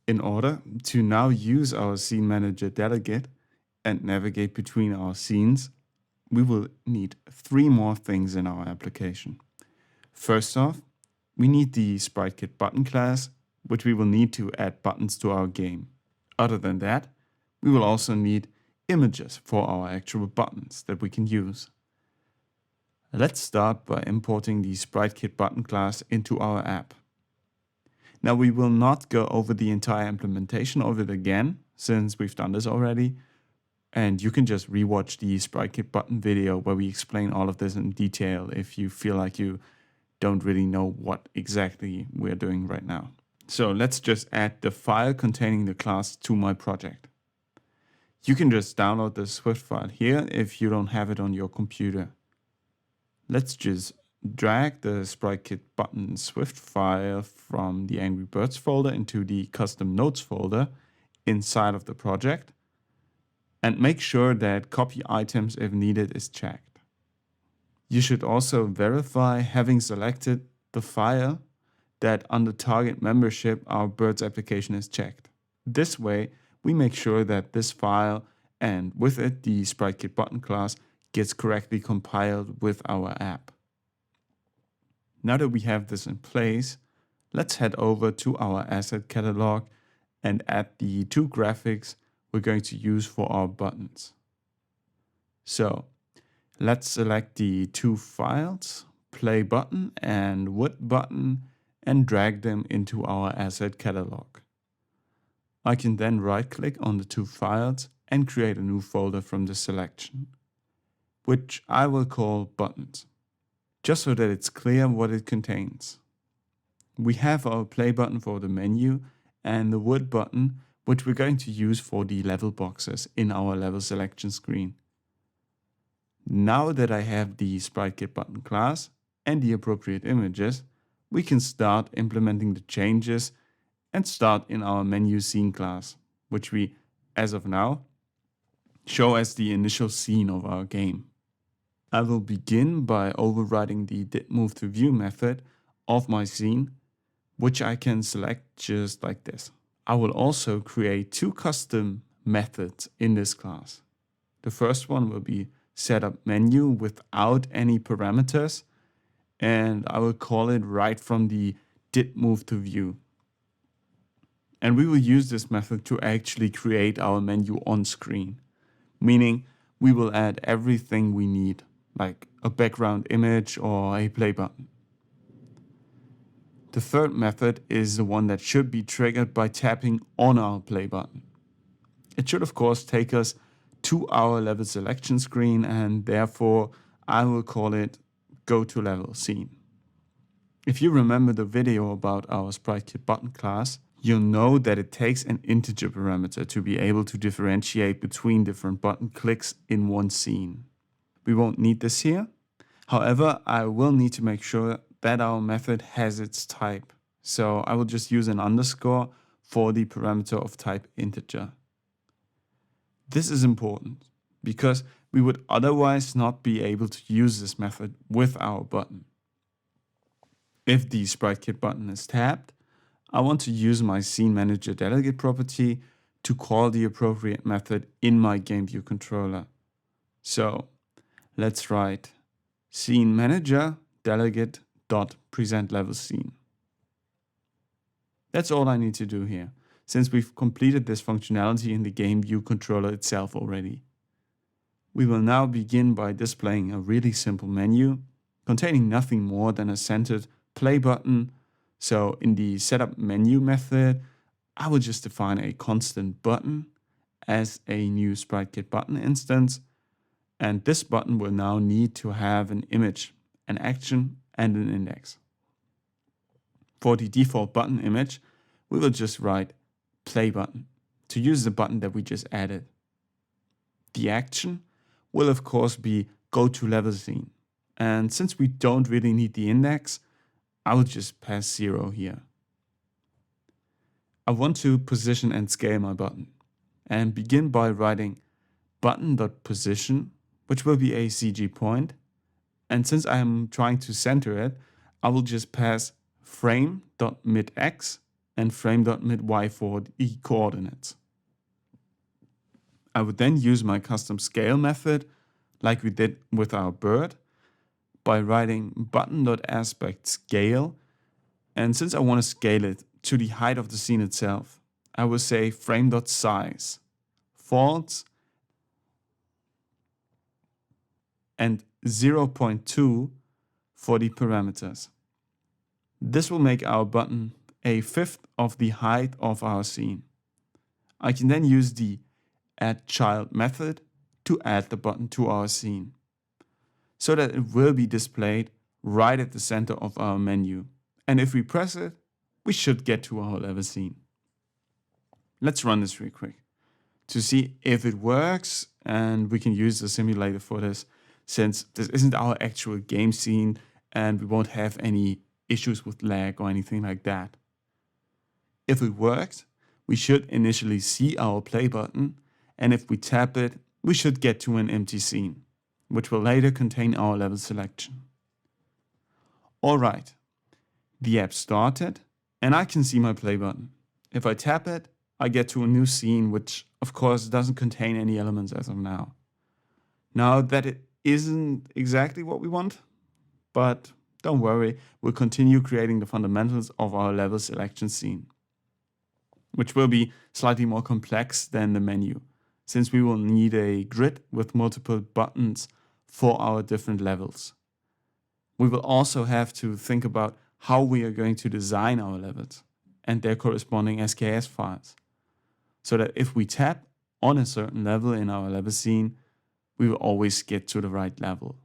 In order to now use our Scene Manager delegate and navigate between our scenes, we will need 3 more things in our application. First off, we need the SpriteKit button class, which we will need to add buttons to our game. Other than that, we will also need images for our actual buttons that we can use. Let's start by importing the SpriteKit button class into our app. Now we will not go over the entire implementation of it again, since we've done this already, and you can just rewatch the SpriteKit button video where we explain all of this in detail if you feel like you don't really know what exactly we're doing right now. So let's just add the file containing the class to my project. You can just download the Swift file here if you don't have it on your computer. Let's just drag the SpriteKit button Swift file from the Angry Birds folder into the custom nodes folder inside of the project, and make sure that copy items if needed is checked. You should also verify having selected the file that under target membership our Birds application is checked. This way we make sure that this file and with it the SpriteKit button class gets correctly compiled with our app. Now that we have this in place, let's head over to our asset catalog and add the 2 graphics we're going to use for our buttons. So let's select the 2 files, play button and wood button, and drag them into our asset catalog. I can then right click on the 2 files and create a new folder from the selection, which I will call buttons, just so that it's clear what it contains. We have our play button for the menu and the wood button, which we're going to use for the level boxes in our level selection screen. Now that I have the SpriteKit button class and the appropriate images, we can start implementing the changes and start in our menu scene class, which we, as of now, show as the initial scene of our game. I will begin by overriding the didMoveToView method of my scene, which I can select just like this. I will also create 2 custom methods in this class. The first one will be setUpMenu without any parameters, and I will call it right from the didMoveToView. And we will use this method to actually create our menu on screen, meaning we will add everything we need, like a background image or a play button. The third method is the one that should be triggered by tapping on our play button. It should of course take us to our level selection screen, and therefore I will call it Go to Level Scene. If you remember the video about our SpriteKit button class, you'll know that it takes an integer parameter to be able to differentiate between different button clicks in one scene. We won't need this here. However, I will need to make sure that our method has its type. So I will just use an underscore for the parameter of type integer. This is important because we would otherwise not be able to use this method with our button. If the SpriteKit button is tapped, I want to use my Scene Manager delegate property to call the appropriate method in my GameView controller. So let's write Scene Manager delegate dot present level scene. That's all I need to do here, since we've completed this functionality in the GameView controller itself already. We will now begin by displaying a really simple menu containing nothing more than a centered play button. So in the setUpMenu method, I will just define a constant button as a new SpriteKit button instance, and this button will now need to have an image, an action, and an index. For the default button image, we will just write play button to use the button that we just added. The action will of course be go to level scene, and since we don't really need the index, I will just pass 0 here. I want to position and scale my button, and begin by writing button.position, which will be a CG point, and since I am trying to center it, I will just pass frame.midx and frame.mid-y for the coordinates. I would then use my custom scale method, like we did with our bird, by writing button.aspect scale. And since I want to scale it to the height of the scene itself, I will say frame.size false and 0.2 for the parameters. This will make our button a fifth of the height of our scene. I can then use the addChild method to add the button to our scene, so that it will be displayed right at the center of our menu. And if we press it, we should get to our level scene. Let's run this real quick to see if it works, and we can use the simulator for this, since this isn't our actual game scene and we won't have any issues with lag or anything like that. If it works, we should initially see our play button, and if we tap it, we should get to an empty scene, which will later contain our level selection. Alright, the app started and I can see my play button. If I tap it, I get to a new scene, which of course doesn't contain any elements as of now. Now that it isn't exactly what we want, but don't worry, we'll continue creating the fundamentals of our level selection scene, which will be slightly more complex than the menu, since we will need a grid with multiple buttons for our different levels. We will also have to think about how we are going to design our levels and their corresponding SKS files, so that if we tap on a certain level in our level scene, we will always get to the right level.